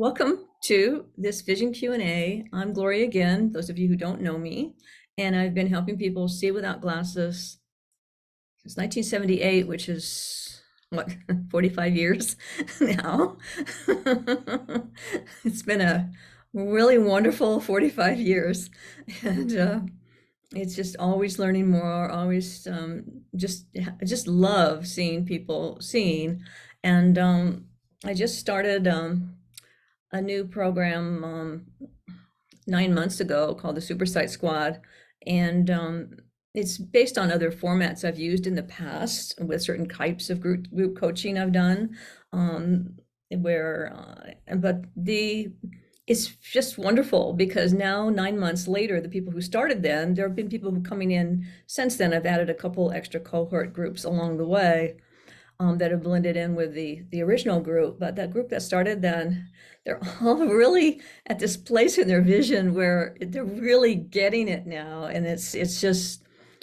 Welcome to this Vision Q&A. I'm Gloria again, those of you who don't know me, and I've been helping people see without glasses since 1978, which is, what, 45 years now. It's been a really wonderful 45 years, and it's just always learning more, always just love seeing people seeing. And I just started a new program 9 months ago called the Supersight Squad, and it's based on other formats I've used in the past with certain types of group coaching I've done, but it's just wonderful because now 9 months later, the people who started then, there have been people who coming in since then. I've added a couple extra cohort groups along the way that have blended in with the original group, but that group that started then, they're all really at this place in their vision where they're really getting it now, and it's just,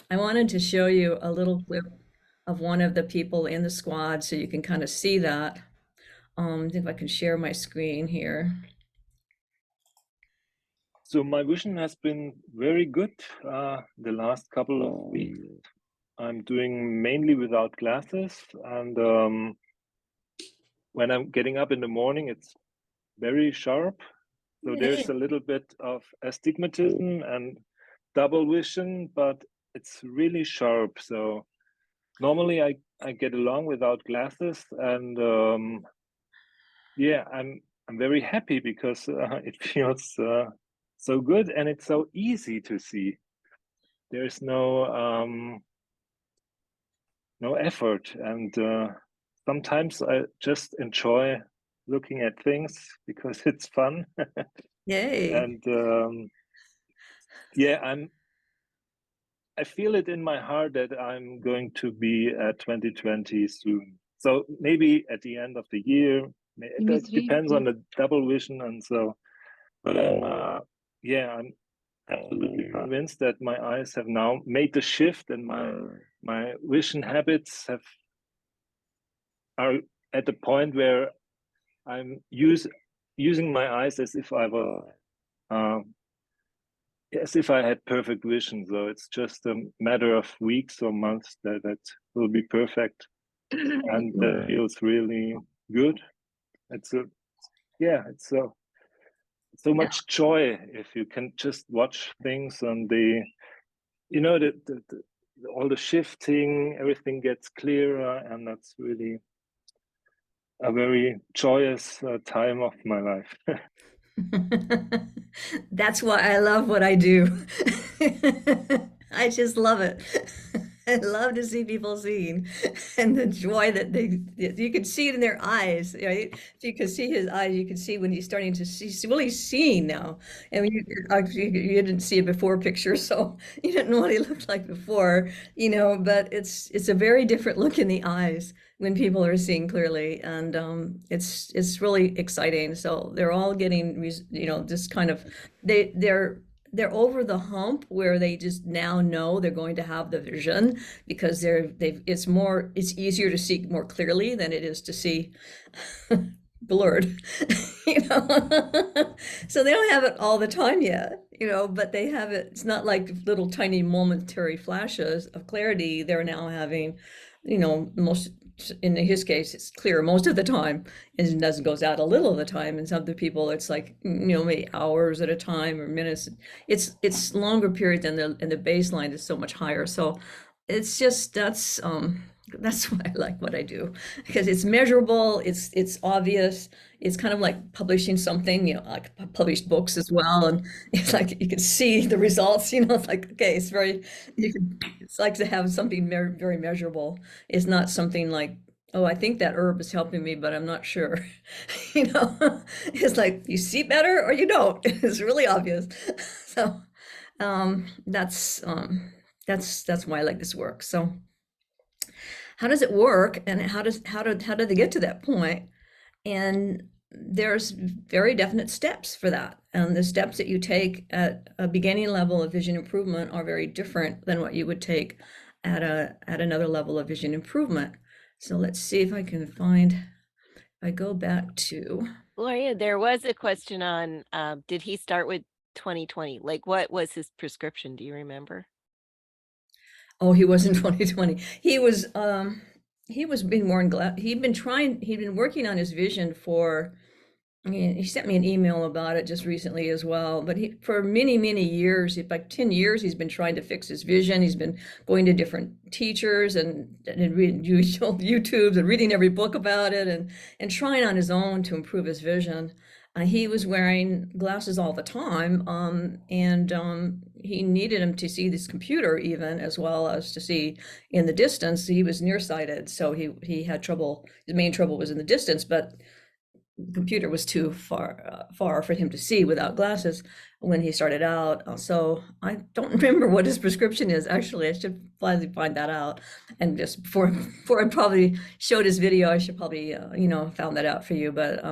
I wanted to show you a little clip of one of the people in the squad so you can kind of see that. If I can share my screen here. So my vision has been very good the last couple of weeks. I'm doing mainly without glasses, and when I'm getting up in the morning, it's very sharp. So there's a little bit of astigmatism and double vision, but it's really sharp. So normally I get along without glasses, and yeah, I'm very happy because it feels so good and it's so easy to see. There's no effort, and sometimes I just enjoy looking at things because it's fun. Yay. And yeah, I feel it in my heart that I'm going to be at 2020 soon. So maybe at the end of the year, it depends on the double vision, and so. But yeah, I'm absolutely convinced that my eyes have now made the shift, and my vision habits are at the point where I'm using my eyes as if I were as if I had perfect vision. So it's just a matter of weeks or months that will be perfect, and that feels really good. It's so much joy if you can just watch things and all the shifting, everything gets clearer, and that's really a very joyous time of my life. That's why I love what I do. I just love it. I love to see people seeing and the joy that you can see it in their eyes, right? If you can see his eyes, you can see when he's starting to see, really seeing now. And you didn't see a before picture, so you didn't know what he looked like before, but it's a very different look in the eyes when people are seeing clearly, and it's really exciting. So they're all getting, this kind of, they're over the hump where they just now know they're going to have the vision because it's easier to see more clearly than it is to see blurred, you know. So they don't have it all the time yet, but they have it. It's not like little tiny momentary flashes of clarity. They're now having, most, in his case, it's clear most of the time, and it doesn't goes out a little of the time. And some other people, it's like, maybe hours at a time or minutes. It's longer period than and the baseline is so much higher. So it's just, that's why I like what I do, because it's measurable, it's obvious, it's kind of like publishing something, like published books as well, and it's like you can see the results, it's like, okay, it's like to have something very measurable. It's not something like, oh, I think that herb is helping me, but I'm not sure. It's like you see better or you don't. It's really obvious. So that's why I like this work. So how does it work, and how do they get to that point? And there's very definite steps for that, and the steps that you take at a beginning level of vision improvement are very different than what you would take at another level of vision improvement. So let's see if I can find, if I go back to Gloria, there was a question on, did he start with 2020? Like, what was his prescription? Do you remember? Oh, he was in 2020. He was being more in he'd been working on his vision for, he sent me an email about it just recently as well. But for many, many years, like 10 years, he's been trying to fix his vision. He's been going to different teachers and reading YouTubes and reading every book about it and trying on his own to improve his vision. He was wearing glasses all the time, and he needed him to see this computer even as well as to see in the distance. He was nearsighted, so he had trouble. His main trouble was in the distance, but the computer was too far for him to see without glasses when he started out. So I don't remember what his prescription is. Actually, I should finally find that out. And just before I probably showed his video, I should probably found that out for you. But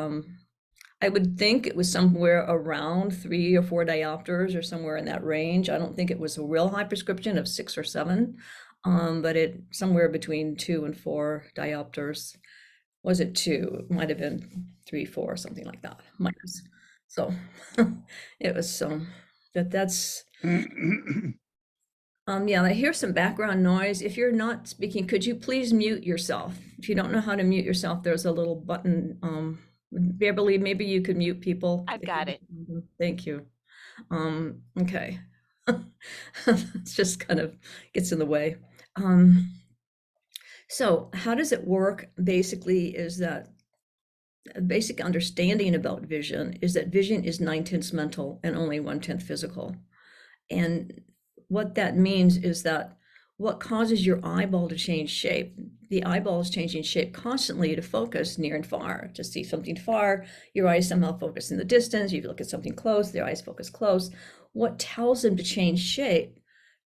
I would think it was somewhere around 3 or 4 diopters or somewhere in that range. I don't think it was a real high prescription of 6 or 7, but it somewhere between 2 and 4 diopters. Was it 2? It might have been 3, 4, something like that. Minus. So it was that's yeah, I hear some background noise. If you're not speaking, could you please mute yourself? If you don't know how to mute yourself, there's a little button. Beverly, maybe you could mute people. I've got it. Thank you. Okay. It's just kind of gets in the way. So how does it work? Basically, is that a basic understanding about vision is that vision is 9/10 mental and only 1/10 physical. And what that means is that what causes your eyeball to change shape? The eyeball is changing shape constantly to focus near and far. To see something far, your eyes somehow focus in the distance. You look at something close, their eyes focus close. What tells them to change shape,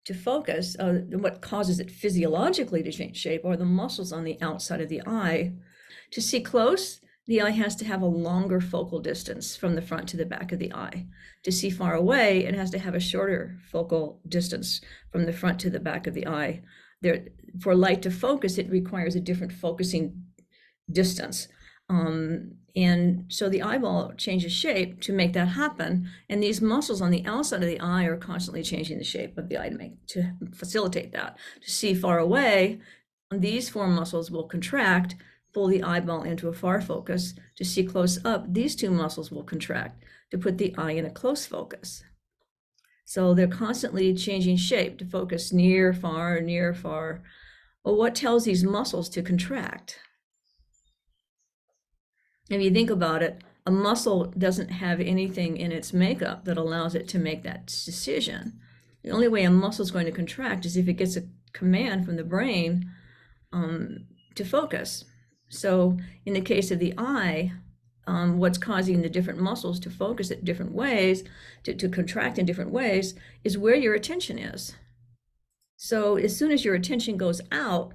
to focus, what causes it physiologically to change shape are the muscles on the outside of the eye. To see close, the eye has to have a longer focal distance from the front to the back of the eye. To see far away, it has to have a shorter focal distance from the front to the back of the eye. For light to focus, it requires a different focusing distance. And so the eyeball changes shape to make that happen. And these muscles on the outside of the eye are constantly changing the shape of the eye to facilitate that. To see far away, these 4 muscles will contract, pull the eyeball into a far focus. To see close up, these 2 muscles will contract to put the eye in a close focus. So they're constantly changing shape to focus near, far, near, far. Well, what tells these muscles to contract? If you think about it, a muscle doesn't have anything in its makeup that allows it to make that decision. The only way a muscle is going to contract is if it gets a command from the brain to focus. So in the case of the eye, what's causing the different muscles to focus at different ways, to contract in different ways, is where your attention is. So as soon as your attention goes out,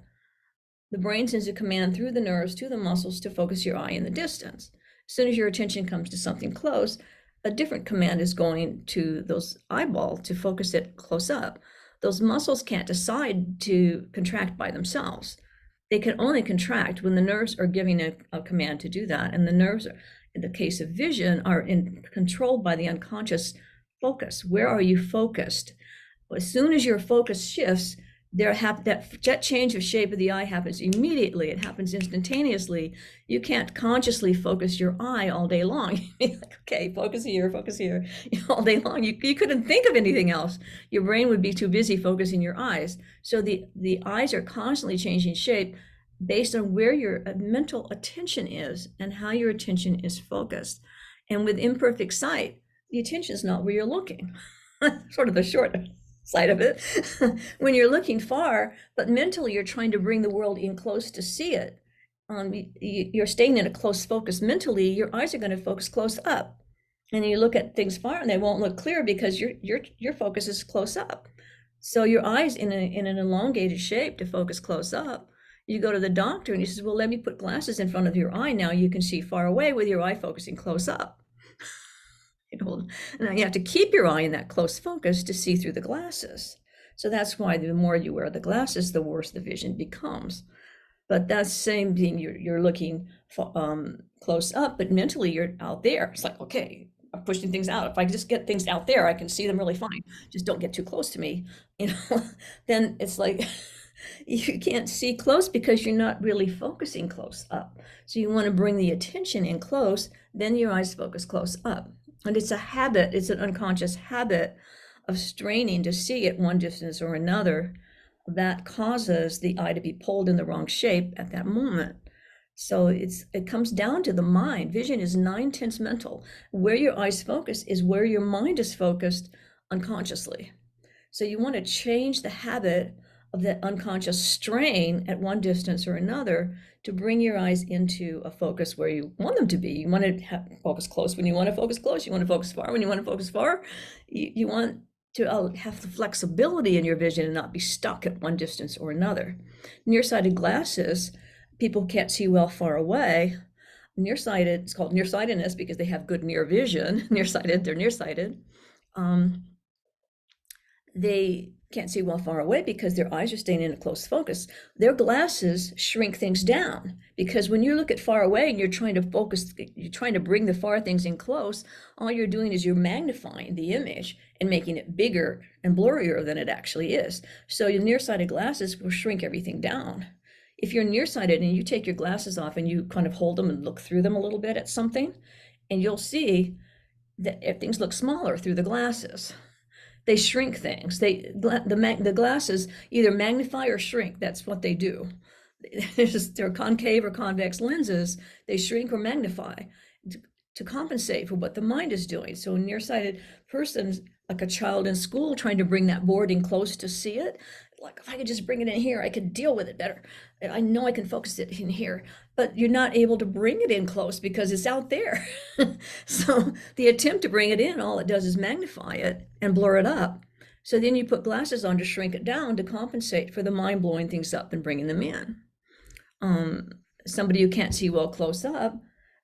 the brain sends a command through the nerves to the muscles to focus your eye in the distance. As soon as your attention comes to something close, a different command is going to those eyeball to focus it close up. Those muscles can't decide to contract by themselves. They can only contract when the nerves are giving a command to do that. And the nerves, in the case of vision, are controlled by the unconscious focus. Where are you focused? As soon as your focus shifts, that change of shape of the eye happens immediately. It happens instantaneously. You can't consciously focus your eye all day long. Okay, focus here, all day long. You couldn't think of anything else. Your brain would be too busy focusing your eyes. So the eyes are constantly changing shape based on where your mental attention is and how your attention is focused. And with imperfect sight, the attention is not where you're looking. Sort of the short side of it. When you're looking far, but mentally you're trying to bring the world in close to see it. You're staying in a close focus mentally, your eyes are going to focus close up. And you look at things far and they won't look clear because your focus is close up. So your eyes in an elongated shape to focus close up. You go to the doctor and he says, well, let me put glasses in front of your eye. Now you can see far away with your eye focusing close up. And you have to keep your eye in that close focus to see through the glasses. So that's why the more you wear the glasses, the worse the vision becomes. But that's same thing, you're looking close up, but mentally you're out there. It's like, okay, I'm pushing things out. If I just get things out there, I can see them really fine. Just don't get too close to me, you know. Then it's like you can't see close because you're not really focusing close up. So you want to bring the attention in close, then your eyes focus close up. And it's a habit, it's an unconscious habit of straining to see at one distance or another that causes the eye to be pulled in the wrong shape at that moment. So it comes down to the mind. Vision is 9/10 mental. Where your eyes focus is where your mind is focused unconsciously. So you want to change the habit of that unconscious strain at one distance or another to bring your eyes into a focus where you want them to be. You want to focus close when you want to focus close. You want to focus far when you want to focus far. You want to have the flexibility in your vision and not be stuck at one distance or another. Nearsighted glasses, people can't see well far away. Nearsighted, it's called nearsightedness because they have good near vision. Nearsighted, they're nearsighted. They can't see well far away because their eyes are staying in a close focus. Their glasses shrink things down because when you look at far away and you're trying to focus, you're trying to bring the far things in close, all you're doing is you're magnifying the image and making it bigger and blurrier than it actually is. So your nearsighted glasses will shrink everything down. If you're nearsighted and you take your glasses off and you kind of hold them and look through them a little bit at something, and you'll see that things look smaller through the glasses. They shrink things. The glasses either magnify or shrink. That's what they do. They're concave or convex lenses. They shrink or magnify to compensate for what the mind is doing. So a nearsighted person, like a child in school, trying to bring that board in close to see it, like if I could just bring it in here, I could deal with it better. I know I can focus it in here, but you're not able to bring it in close because it's out there. So the attempt to bring it in, all it does is magnify it and blur it up. So then you put glasses on to shrink it down to compensate for the mind blowing things up and bringing them in. Somebody who can't see well close up,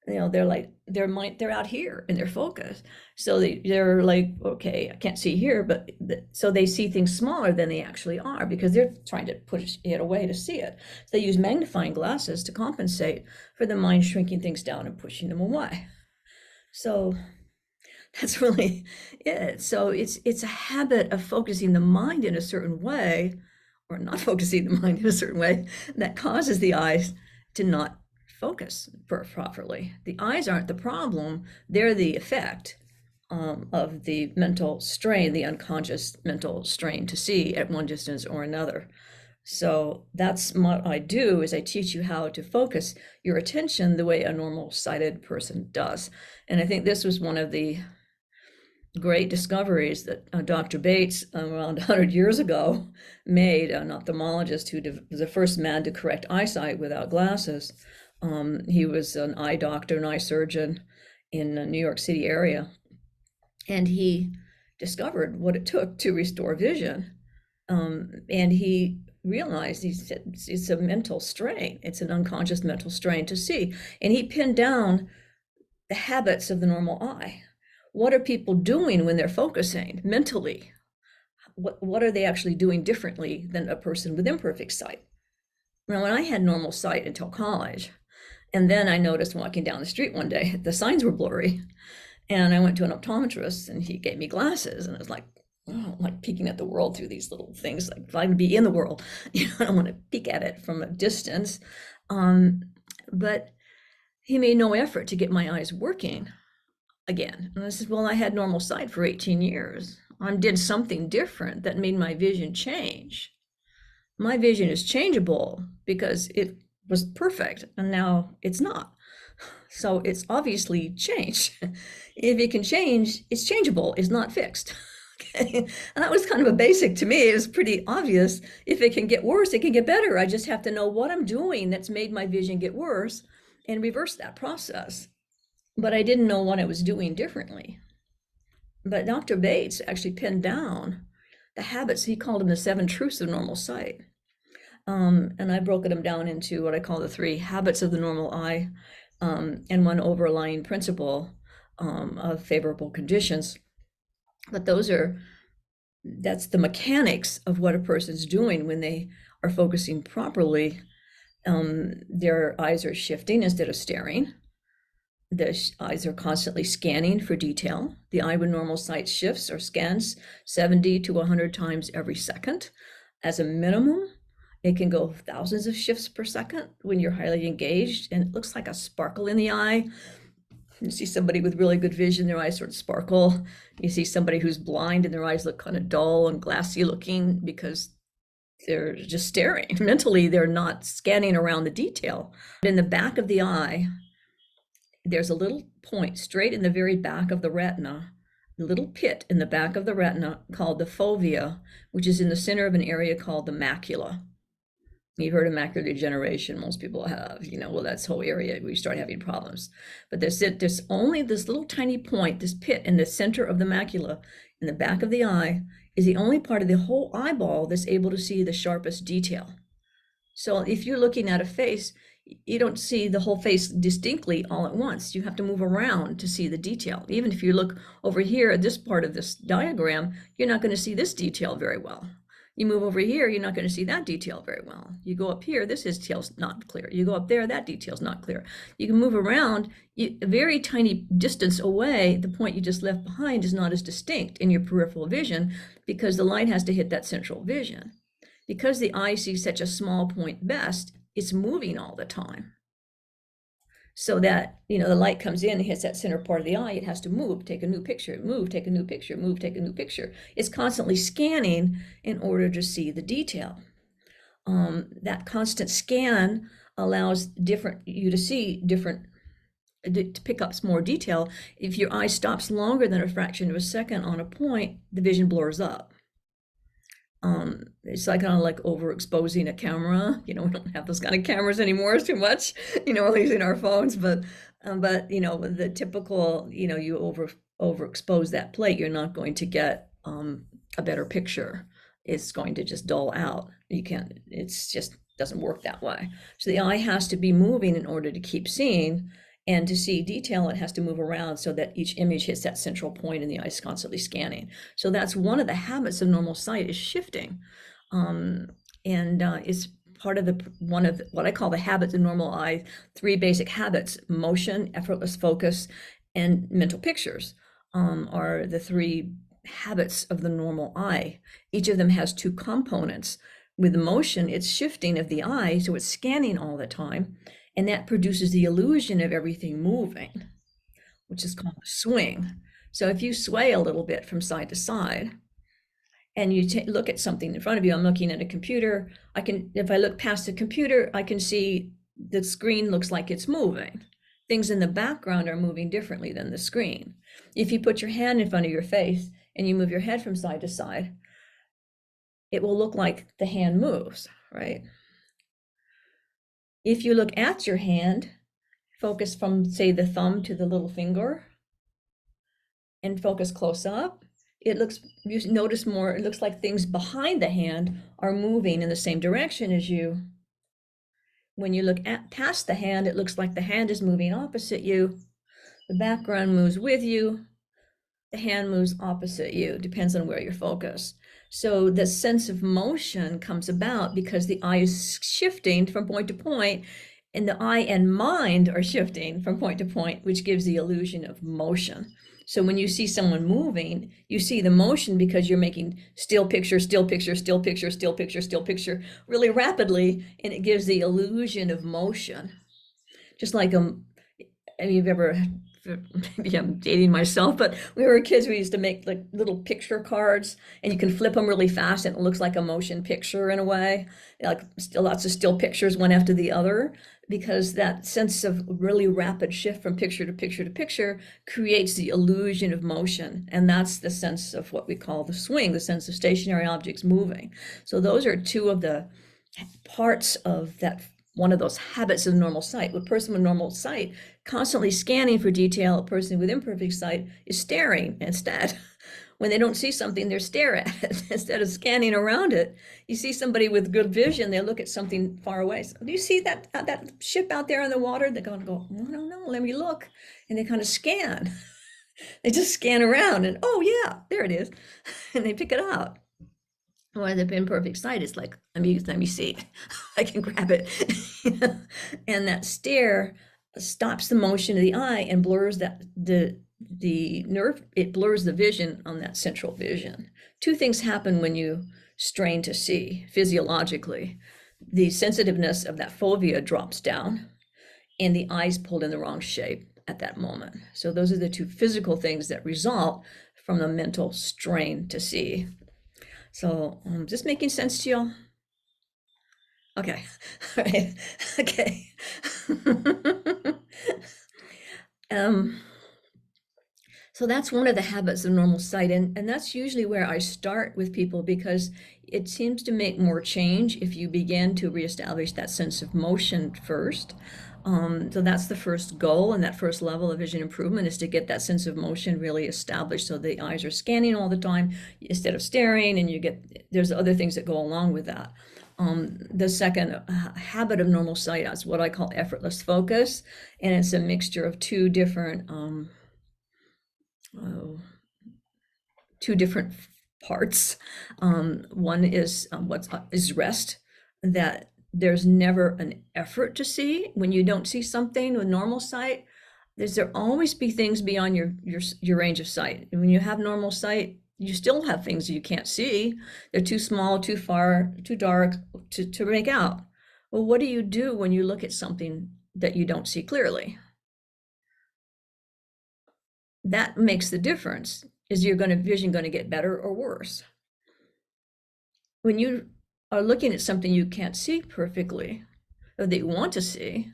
they're like, they're out here in their focus. So they're like, okay, I can't see here, but so they see things smaller than they actually are because they're trying to push it away to see it. So they use magnifying glasses to compensate for the mind shrinking things down and pushing them away. So that's really it. So it's a habit of focusing the mind in a certain way, or not focusing the mind in a certain way, that causes the eyes to not focus properly. The eyes aren't the problem, they're the effect of the mental strain, the unconscious mental strain to see at one distance or another. So that's what I do, is I teach you how to focus your attention the way a normal sighted person does. And I think this was one of the great discoveries that Dr. Bates, around 100 years ago, made, an ophthalmologist who was the first man to correct eyesight without glasses. He was an eye doctor, an eye surgeon in the New York City area. And he discovered what it took to restore vision. And he realized, he said, it's a mental strain. It's an unconscious mental strain to see. And he pinned down the habits of the normal eye. What are people doing when they're focusing mentally? What are they actually doing differently than a person with imperfect sight? Now, when I had normal sight until college, and then I noticed walking down the street one day, the signs were blurry. And I went to an optometrist and he gave me glasses, and it was like, oh, like peeking at the world through these little things. Like if I can be in the world, I don't want to peek at it from a distance. But he made no effort to get my eyes working again. And I said, well, I had normal sight for 18 years. I did something different that made my vision change. My vision is changeable because it was perfect and now it's not. So it's obviously changed. If it can change, it's changeable, it's not fixed. Okay. And that was kind of a basic to me. It was pretty obvious. If it can get worse, it can get better. I just have to know what I'm doing that's made my vision get worse and reverse that process. But I didn't know what I was doing differently. But Dr. Bates actually pinned down the habits. He called them the 7 truths of normal sight. And I broke them down into what I call the 3 habits of the normal eye, and one overlying principle of favorable conditions. But that's the mechanics of what a person's doing when they are focusing properly Their eyes are shifting instead of staring. The eyes are constantly scanning for detail. The eye with normal sight shifts or scans 70 to 100 times every second. As a minimum, it can go thousands of shifts per second when you're highly engaged, and it looks like a sparkle in the eye. You see somebody with really good vision, their eyes sort of sparkle. You see somebody who's blind and their eyes look kind of dull and glassy looking because they're just staring. Mentally, they're not scanning around the detail. In the back of the eye, there's a little point straight in the very back of the retina, a little pit in the back of the retina called the fovea, which is in the center of an area called the macula. You've heard of macular degeneration, most people have, well, that's whole area, we start having problems. But there's only this little tiny point, this pit in the center of the macula, in the back of the eye, is the only part of the whole eyeball that's able to see the sharpest detail. So if you're looking at a face, you don't see the whole face distinctly all at once. You have to move around to see the detail. Even if you look over here at this part of this diagram, you're not going to see this detail very well. You move over here, you're not going to see that detail very well. You go up here, this detail's not clear. You go up there, that detail's not clear. You can move around a very tiny distance away. The point you just left behind is not as distinct in your peripheral vision because the light has to hit that central vision. Because the eye sees such a small point best, it's moving all the time. So that, the light comes in and hits that center part of the eye, it has to move, take a new picture, move, take a new picture, move, take a new picture. It's constantly scanning in order to see the detail. That constant scan allows you to see different, to pick up more detail. If your eye stops longer than a fraction of a second on a point, the vision blurs up. It's like kind of like overexposing a camera. We don't have those kind of cameras anymore too much, we're using our phones, but the typical, you overexpose that plate, you're not going to get a better picture. It's going to just dull out. It's just doesn't work that way. So the eye has to be moving in order to keep seeing. And to see detail, it has to move around so that each image hits that central point and the eye is constantly scanning. So that's one of the habits of normal sight is shifting. It's part of one of what I call the habits of normal eye, 3 basic habits: motion, effortless focus, and mental pictures are the 3 habits of the normal eye. Each of them has 2 components. With motion, it's shifting of the eye, so it's scanning all the time. And that produces the illusion of everything moving, which is called a swing. So if you sway a little bit from side to side, and you look at something in front of you, I'm looking at a computer, if I look past the computer, I can see the screen looks like it's moving. Things in the background are moving differently than the screen. If you put your hand in front of your face and you move your head from side to side, it will look like the hand moves, right? If you look at your hand, focus from, say, the thumb to the little finger, and focus close up, you notice more, it looks like things behind the hand are moving in the same direction as you. When you look past the hand, it looks like the hand is moving opposite you. The background moves with you. The hand moves opposite you, depends on where you're focused. So the sense of motion comes about because the eye is shifting from point to point, and the eye and mind are shifting from point to point, which gives the illusion of motion. So when you see someone moving, you see the motion because you're making still picture, still picture, still picture, still picture, still picture really rapidly, and it gives the illusion of motion. Just like you've ever, maybe I'm dating myself, but we were kids, we used to make like little picture cards, and you can flip them really fast and it looks like a motion picture in a way, like lots of still pictures one after the other, because that sense of really rapid shift from picture to picture to picture creates the illusion of motion. And that's the sense of what we call the swing, the sense of stationary objects moving. So those are 2 of the parts of that, one of those habits of normal sight. A person with normal sight constantly scanning for detail. A person with imperfect sight is staring instead. When they don't see something, they stare at it instead of scanning around it. You see somebody with good vision, they look at something far away. So, do you see that ship out there in the water? They're going to go, no, let me look. And they kind of scan. They just scan around and, oh yeah, there it is. And they pick it up. Or the imperfect sight is like, let me see, I can grab it. And that stare stops the motion of the eye and blurs the nerve, it blurs the vision on that central vision. Two things happen when you strain to see physiologically. The sensitiveness of that fovea drops down and the eye's pulled in the wrong shape at that moment. So those are the two physical things that result from the mental strain to see. So just making sense to y'all? Okay, all right, okay. So that's one of the habits of normal sight, and that's usually where I start with people because it seems to make more change if you begin to reestablish that sense of motion first. So that's the first goal, and that first level of vision improvement is to get that sense of motion really established so the eyes are scanning all the time instead of staring, and there's other things that go along with that. The second habit of normal sight is what I call effortless focus, and it's a mixture of two different parts. One is is rest, that there's never an effort to see. When you don't see something with normal sight, there always be things beyond your range of sight. And when you have normal sight, you still have things you can't see. They're too small, too far, too dark to make out. Well, what do you do when you look at something that you don't see clearly? That makes the difference. Is your vision going to get better or worse? When you are looking at something you can't see perfectly, or that you want to see,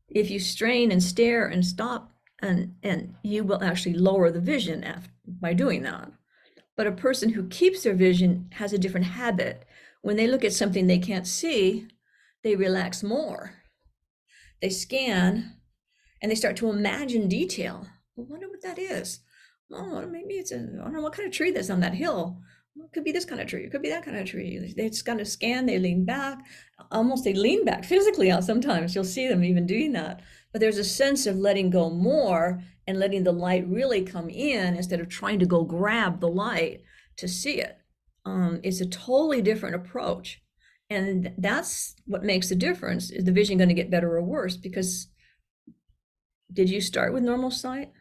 if you strain and stare and stop, and you will actually lower the vision by doing that. But a person who keeps their vision has a different habit. When they look at something they can't see, they relax more. They scan and they start to imagine detail. I wonder what that is. Oh, maybe I don't know what kind of tree that's on that hill. It could be this kind of tree. It could be that kind of tree. They just kind of scan, they lean back. They lean back physically out sometimes. You'll see them even doing that. But there's a sense of letting go more and letting the light really come in instead of trying to go grab the light to see it. It's a totally different approach. And that's what makes the difference. Is the vision going to get better or worse? Because did you start with normal sight?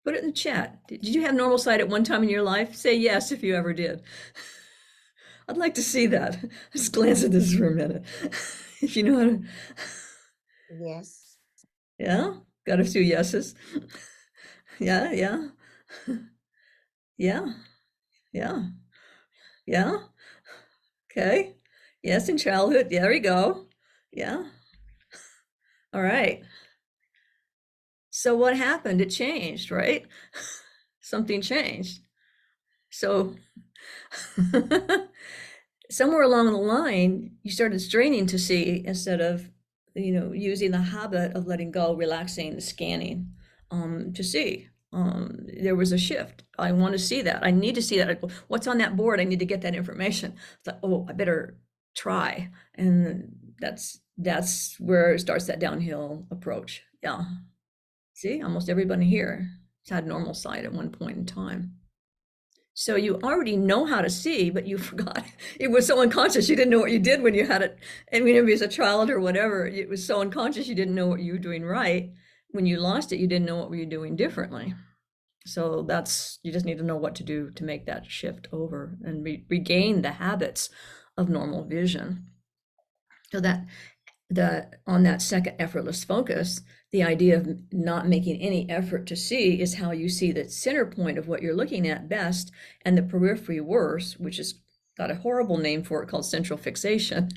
Put it in the chat. Did you have normal sight at one time in your life? Say yes if you ever did. I'd like to see that. Just glance at this for a minute. If you know how to. Yes. Yeah, got a few yeses. Yeah, yeah. Yeah, yeah, yeah. Okay. Yes, in childhood. Yeah, there we go. Yeah. All right. So what happened? It changed, right? Something changed. So somewhere along the line, you started straining to see instead of, using the habit of letting go, relaxing, scanning, to see. There was a shift. I want to see that. I need to see that. What's on that board? I need to get that information. It's like, oh, I better try. And that's where it starts that downhill approach. Yeah. See, almost everybody here has had normal sight at one point in time. So you already know how to see, but you forgot. It was so unconscious. You didn't know what you did when you had it. And maybe as a child or whatever, it was so unconscious you didn't know what you were doing right. When you lost it, you didn't know what you were doing differently. So you just need to know what to do to make that shift over and regain the habits of normal vision. So on that second effortless focus, the idea of not making any effort to see is how you see the center point of what you're looking at best and the periphery worse, which has got a horrible name for it called central fixation.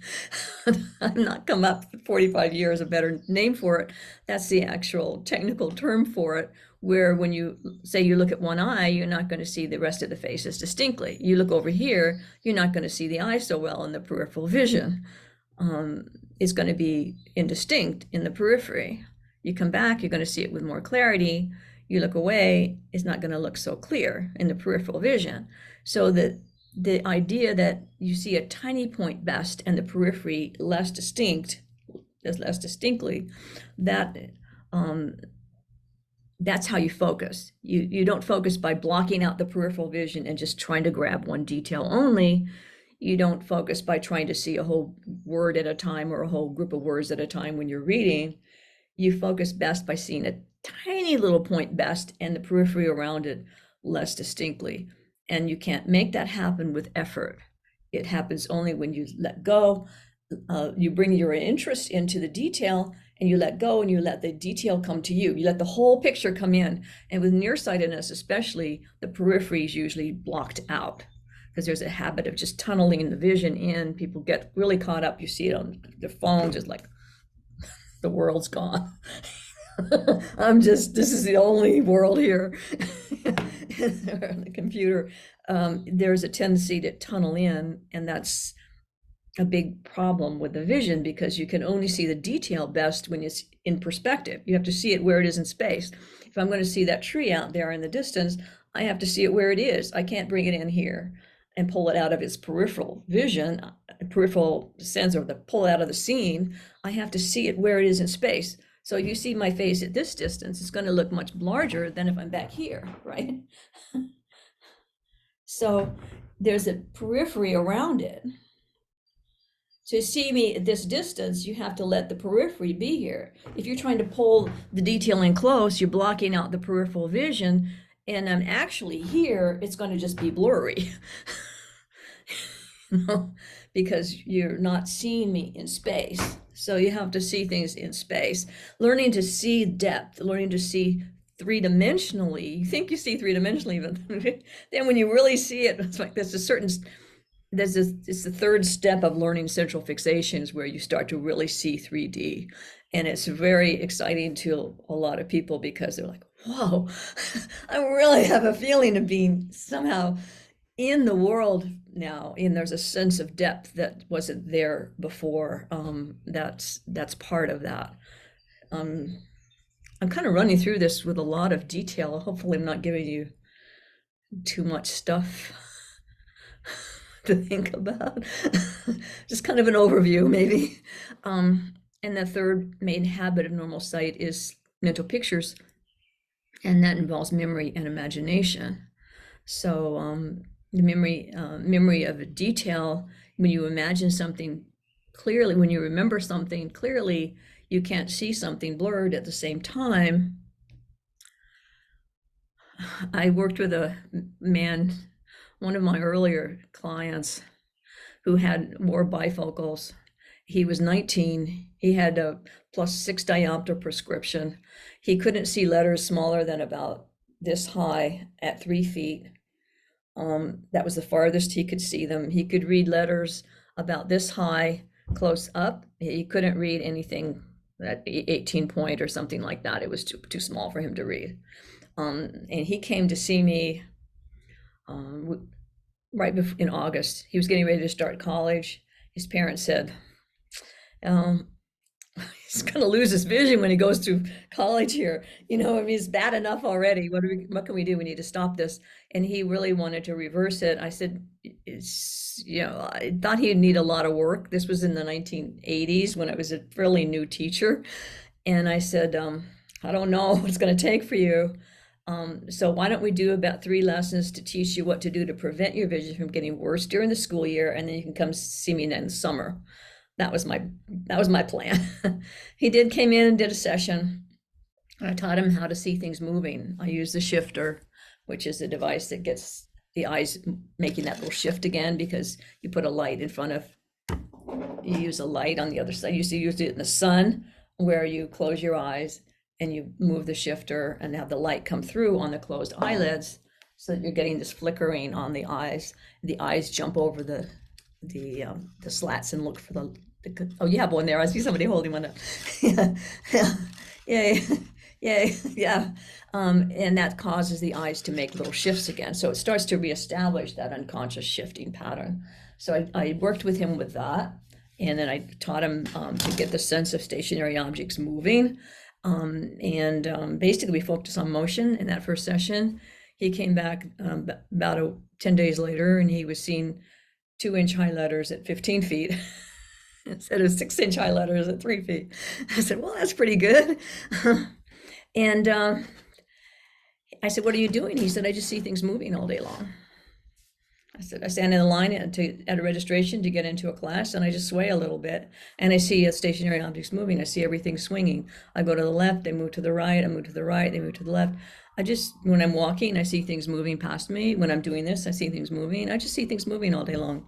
I've not come up for 45 years a better name for it. That's the actual technical term for it, where when you say you look at one eye, you're not going to see the rest of the face as distinctly. You look over here, you're not going to see the eye so well in the peripheral vision. It's going to be indistinct in the periphery. You come back, you're going to see it with more clarity. You look away, it's not going to look so clear in the peripheral vision. So the idea that you see a tiny point best and the periphery less distinctly, that's how you focus. You don't focus by blocking out the peripheral vision and just trying to grab one detail only. You don't focus by trying to see a whole word at a time or a whole group of words at a time when you're reading. You focus best by seeing a tiny little point best and the periphery around it less distinctly. And you can't make that happen with effort. It happens only when you let go. You bring your interest into the detail and you let go and you let the detail come to you. You let the whole picture come in. And with nearsightedness, especially, the periphery is usually blocked out because there's a habit of just tunneling the vision in. People get really caught up. You see it on their phones, just like the world's gone. This is the only world here. On the computer, there's a tendency to tunnel in, and that's a big problem with the vision because you can only see the detail best when it's in perspective. You have to see it where it is in space. If I'm going to see that tree out there in the distance, I have to see it where it is. I can't bring it in here and pull it out of its peripheral vision, peripheral sense, or pull it out of the scene. I have to see it where it is in space. So if you see my face at this distance, it's going to look much larger than if I'm back here, right? So there's a periphery around it. To see me at this distance, you have to let the periphery be here. If you're trying to pull the detail in close, you're blocking out the peripheral vision, and I'm actually here, it's going to just be blurry. Because you're not seeing me in space. So you have to see things in space. Learning to see depth, learning to see three-dimensionally. You think you see three-dimensionally, but then when you really see it, it's like it's the third step of learning central fixations where you start to really see 3D. And it's very exciting to a lot of people because they're like, whoa, I really have a feeling of being somehow in the world now, and there's a sense of depth that wasn't there before. That's part of that. I'm kind of running through this with a lot of detail. Hopefully I'm not giving you too much stuff to think about. Just kind of an overview, maybe. And the third main habit of normal sight is mental pictures, and that involves memory and imagination. So the memory of a detail, when you imagine something clearly, when you remember something clearly, you can't see something blurred at the same time. I worked with a man, one of my earlier clients, who had more bifocals. He was 19. He had a +6 diopter prescription. He couldn't see letters smaller than about this high at 3 feet. That was the farthest he could see them. He could read letters about this high close up. He couldn't read anything at 18 point or something like that. It was too small for him to read. And he came to see me right in August. He was getting ready to start college. His parents said, he's going to lose his vision when he goes to college here. I mean, it's bad enough already. What can we do? We need to stop this. And he really wanted to reverse it. I said, I thought he'd need a lot of work. This was in the 1980s when I was a fairly new teacher. And I said, I don't know what it's going to take for you. So why don't we do about 3 lessons to teach you what to do to prevent your vision from getting worse during the school year, and then you can come see me in the summer. That was my plan. He came in and did a session. I taught him how to see things moving. I used the shifter, which is a device that gets the eyes making that little shift again, because you put a light in front of, you use a light on the other side. You used to use it in the sun, where you close your eyes and you move the shifter and have the light come through on the closed eyelids, so that you're getting this flickering on the eyes. The eyes jump over the slats and look for the oh, you have one there. I see somebody holding one up. Yeah. And that causes the eyes to make little shifts again. So it starts to reestablish that unconscious shifting pattern. So I worked with him with that. And then I taught him to get the sense of stationary objects moving. Basically we focused on motion in that first session. He came back about 10 days later, and he was seeing 2-inch high letters at 15 feet instead of 6-inch high letters at 3 feet. I said, well, that's pretty good. And I said, what are you doing? He said, I just see things moving all day long. I stand in the line at a registration to get into a class, and I just sway a little bit, and I see stationary objects moving. I see everything swinging. I go to the left, they move to the right. I move to the right, they move to the left. When I'm walking, I see things moving past me. When I'm doing this, I see things moving. I just see things moving all day long.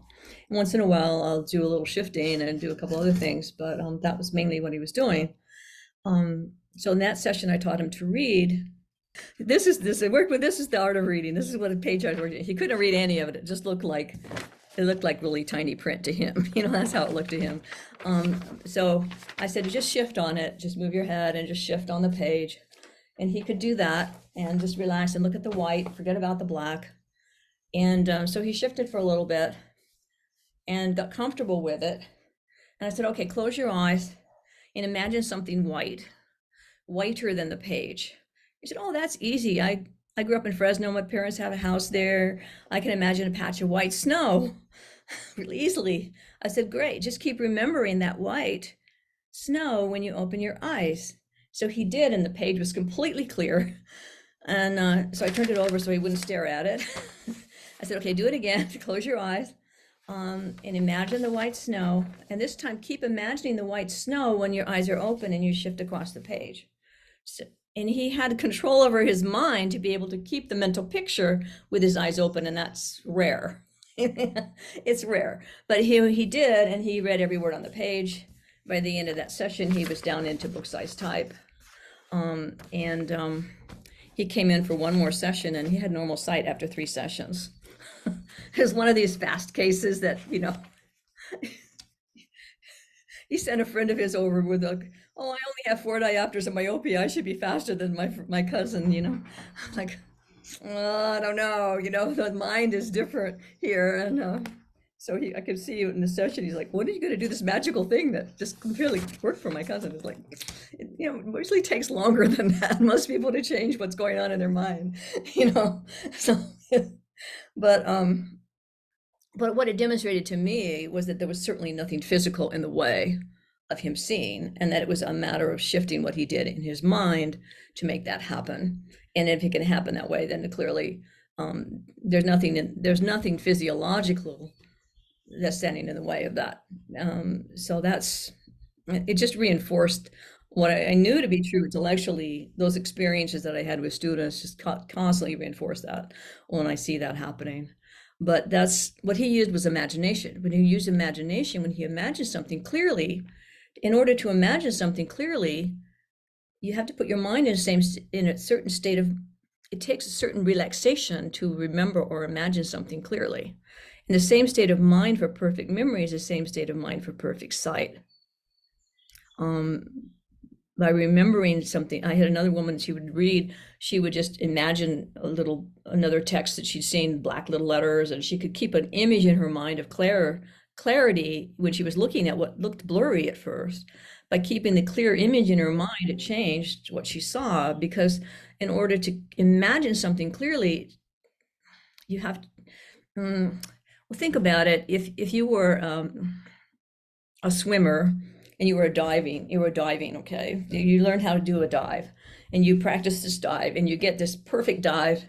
And once in a while, I'll do a little shifting and do a couple other things, but that was mainly what he was doing. So in that session, I taught him to read. This is the art of reading. This is what a page I was reading. He couldn't read any of it. It just looked like really tiny print to him. That's how it looked to him. So I said, just shift on it. Just move your head and just shift on the page. And he could do that and just relax and look at the white, forget about the black. And so he shifted for a little bit and got comfortable with it. And I said, okay, close your eyes and imagine something whiter than the page. He said, oh, that's easy. I grew up in Fresno. My parents have a house there. I can imagine a patch of white snow really easily. I said, great. Just keep remembering that white snow when you open your eyes. So he did, and the page was completely clear. And so I turned it over so he wouldn't stare at it. I said, okay, do it again. Close your eyes and imagine the white snow. And this time, keep imagining the white snow when your eyes are open and you shift across the page. And he had control over his mind to be able to keep the mental picture with his eyes open, and that's rare. It's rare, but he did, and he read every word on the page. By the end of that session, he was down into book size type, and he came in for one more session, and he had normal sight after 3 sessions. It was one of these fast cases that, he sent a friend of his over with oh, I only have 4 diopters of myopia. I should be faster than my cousin, I'm like, oh, I don't know, the mind is different here. And so I could see in the session, he's like, when are you going to do this magical thing that just completely worked for my cousin? It's like, it usually takes longer than that. Most people to change what's going on in their mind, so, but what it demonstrated to me was that there was certainly nothing physical in the way of him seeing, and that it was a matter of shifting what he did in his mind to make that happen. And if it can happen that way, then clearly there's nothing physiological that's standing in the way of that. So it just reinforced what I knew to be true intellectually. Those experiences that I had with students just constantly reinforce that when I see that happening. But that's what he used was imagination. When he used imagination, when he imagined something clearly, in order to imagine something clearly, you have to put your mind in a certain state of, it takes a certain relaxation to remember or imagine something clearly. And the same state of mind for perfect memory is the same state of mind for perfect sight. By remembering something, I had another woman, she would just imagine another text that she'd seen, black little letters, and she could keep an image in her mind of clarity when she was looking at what looked blurry at first. By keeping the clear image in her mind, it changed what she saw, because in order to imagine something clearly, you have to, well, think about it. If you were a swimmer and you were diving, okay? You learn how to do a dive and you practice this dive and you get this perfect dive.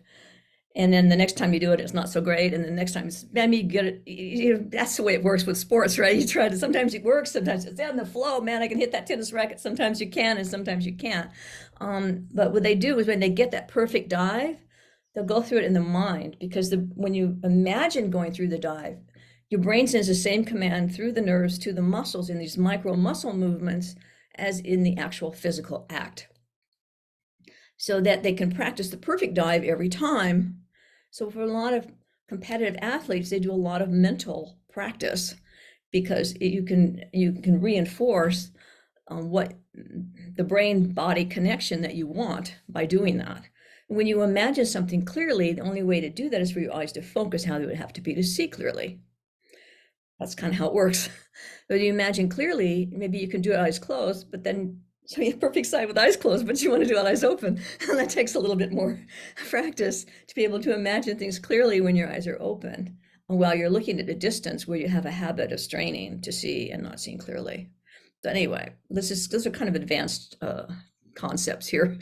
And then the next time you do it, it's not so great. And the next time, maybe you get it. That's the way it works with sports, right? You try to, sometimes it works, sometimes it's in the flow. Man, I can hit that tennis racket. Sometimes you can, and sometimes you can't. But what they do is when they get that perfect dive, they'll go through it in the mind, because when you imagine going through the dive, your brain sends the same command through the nerves to the muscles in these micro muscle movements as in the actual physical act, so that they can practice the perfect dive every time. So for a lot of competitive athletes, they do a lot of mental practice, because you can reinforce what the brain-body connection that you want by doing that. When you imagine something clearly, the only way to do that is for your eyes to focus how they would have to be to see clearly. That's kind of how it works. But you imagine clearly, maybe you can do it eyes closed, but then so you have perfect sight with eyes closed, but you want to do it eyes open. And that takes a little bit more practice to be able to imagine things clearly when your eyes are open, while you're looking at a distance where you have a habit of straining to see and not seeing clearly. But anyway, those are kind of advanced concepts here.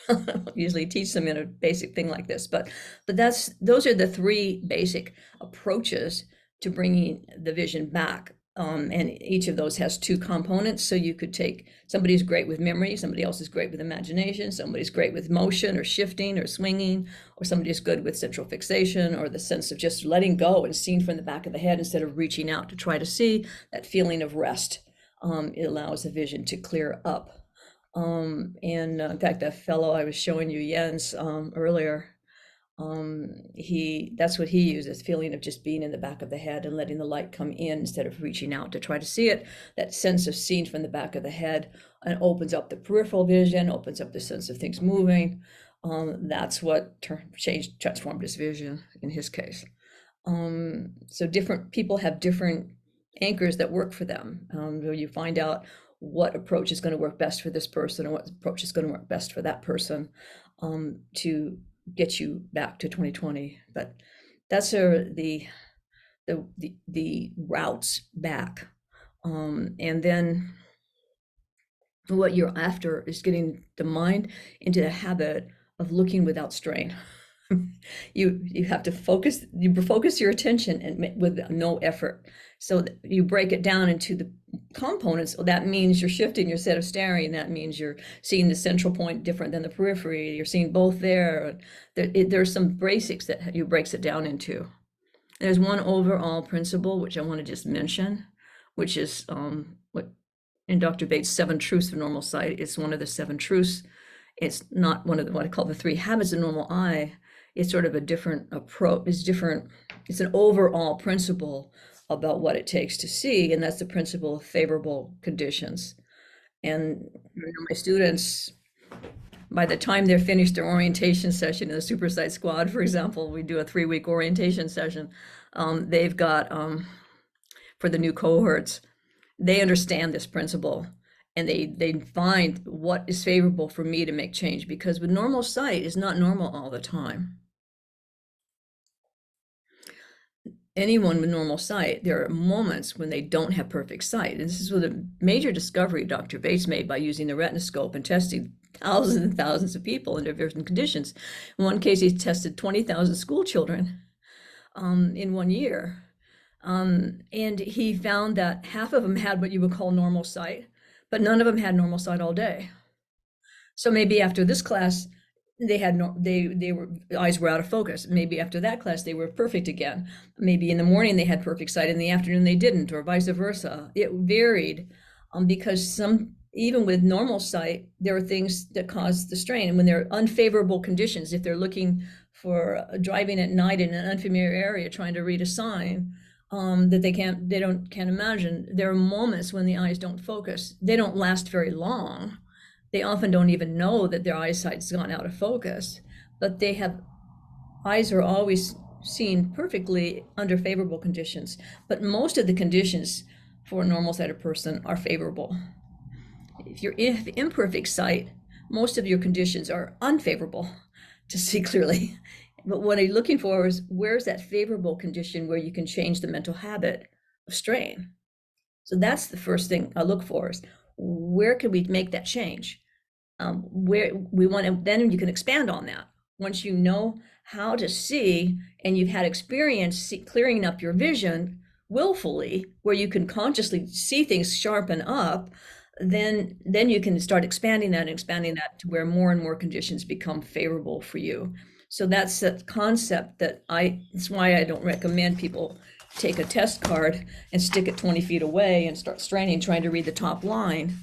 I don't usually teach them in a basic thing like this, but those are the three basic approaches to bringing the vision back. And each of those has two components. So you could take somebody who's great with memory, somebody else is great with imagination, somebody's great with motion or shifting or swinging, or somebody's good with central fixation, or the sense of just letting go and seeing from the back of the head instead of reaching out to try to see. That feeling of rest, it allows the vision to clear up. And in fact, that fellow I was showing you, Jens, earlier, that's what he uses, feeling of just being in the back of the head and letting the light come in instead of reaching out to try to see it. That sense of seeing from the back of the head and opens up the peripheral vision, opens up the sense of things moving. That's what transformed his vision in his case. So different people have different anchors that work for them. So you find out what approach is going to work best for this person and what approach is going to work best for that person, to get you back to 2020. But that's the routes back. And then what you're after is getting the mind into the habit of looking without strain. You have to focus your attention and with no effort. So you break it down into the components. So that means you're shifting your set of staring. That means you're seeing the central point different than the periphery. You're seeing both there. There's some basics that you breaks it down into. There's one overall principle, which I want to just mention, which is what in Dr. Bates' 7 Truths of Normal Sight. It's one of the 7 truths. It's not one of what I call the 3 habits of normal eye. It's sort of a different approach. It's an overall principle about what it takes to see, and that's the principle of favorable conditions. And my students, by the time they're finished their orientation session in the Super Sight Squad, for example, we do a 3-week orientation session. They've got, for the new cohorts, they understand this principle, and they find what is favorable for me to make change, because with normal sight is not normal all the time. Anyone with normal sight, there are moments when they don't have perfect sight. And this is what a major discovery Dr. Bates made by using the retinoscope and testing thousands and thousands of people in different conditions. In one case, he tested 20,000 school children in 1 year. And he found that half of them had what you would call normal sight, but none of them had normal sight all day. So maybe after this class, eyes were out of focus. Maybe after that class, they were perfect again. Maybe in the morning they had perfect sight, in the afternoon they didn't, or vice versa. It varied, because even with normal sight, there are things that cause the strain. And when there are unfavorable conditions, if they're looking for driving at night in an unfamiliar area, trying to read a sign that they can't imagine, there are moments when the eyes don't focus. They don't last very long. They often don't even know that their eyesight's gone out of focus, but eyes are always seen perfectly under favorable conditions. But most of the conditions for a normal sighted person are favorable. If you're in imperfect sight, most of your conditions are unfavorable to see clearly. But what I'm looking for is, where's that favorable condition where you can change the mental habit of strain? So that's the first thing I look for, is where can we make that change? Where we want to, then you can expand on that. Once you know how to see and you've had experience clearing up your vision willfully, where you can consciously see things sharpen up, then you can start expanding that to where more and more conditions become favorable for you. So that's the concept that's why I don't recommend people take a test card and stick it 20 feet away and start straining, trying to read the top line,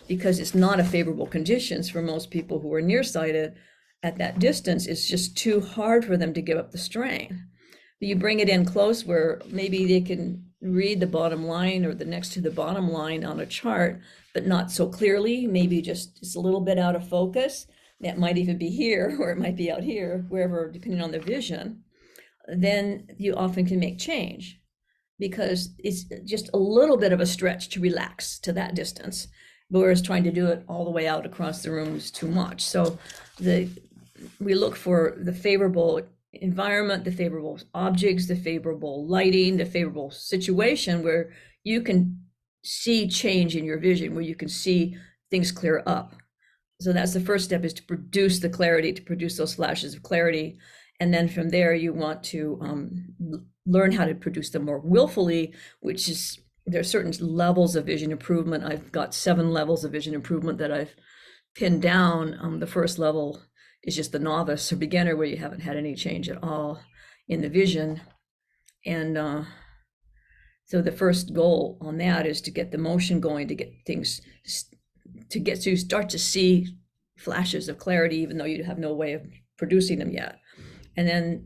because it's not a favorable conditions for most people who are nearsighted. At that distance, it's just too hard for them to give up the strain. But you bring it in close where maybe they can read the bottom line or the next to the bottom line on a chart, but not so clearly, maybe just a little bit out of focus. That might even be here, or it might be out here, wherever, depending on the vision. Then you often can make change, because it's just a little bit of a stretch to relax to that distance, whereas trying to do it all the way out across the room is too much. So we look for the favorable environment, the favorable objects, the favorable lighting, the favorable situation where you can see change in your vision, where you can see things clear up. So that's the first step, is to produce the clarity, to produce those flashes of clarity. And then from there, you want to learn how to produce them more willfully, which is, there are certain levels of vision improvement. I've got 7 levels of vision improvement that I've pinned down. The first level is just the novice or beginner, where you haven't had any change at all in the vision. And so the first goal on that is to get the motion going, to get things, to get to start to see flashes of clarity, even though you have no way of producing them yet. And then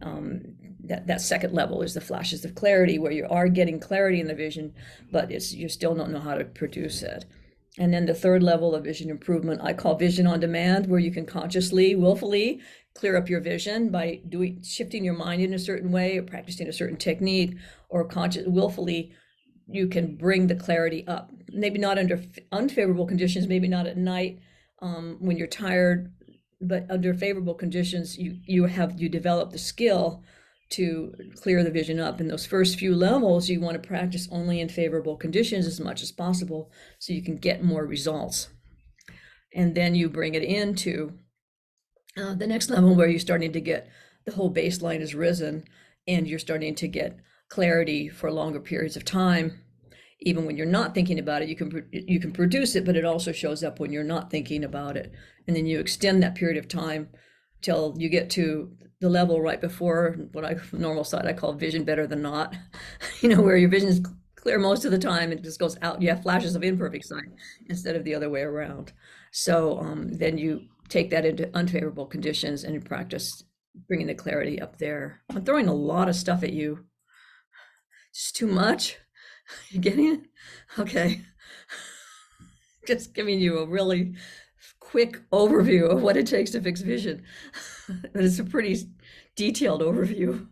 that second level is the flashes of clarity, where you are getting clarity in the vision, but you still don't know how to produce it. And then the third level of vision improvement, I call vision on demand, where you can consciously, willfully clear up your vision by shifting your mind in a certain way, or practicing a certain technique, or willfully you can bring the clarity up. Maybe not under unfavorable conditions, maybe not at night when you're tired, but under favorable conditions, you develop the skill to clear the vision up. In those first few levels, you want to practice only in favorable conditions as much as possible, so you can get more results. And then you bring it into the next level, where you're starting to get, the whole baseline is risen, and you're starting to get clarity for longer periods of time. Even when you're not thinking about it, you can produce it, but it also shows up when you're not thinking about it. And then you extend that period of time till you get to the level right before, normal sight I call vision better than not, where your vision is clear most of the time, it just goes out, you have flashes of imperfect sight instead of the other way around. So then you take that into unfavorable conditions and you practice bringing the clarity up there. I'm throwing a lot of stuff at you. Just too much? You getting it? Okay. Just giving you a really quick overview of what it takes to fix vision. But it's a pretty detailed overview.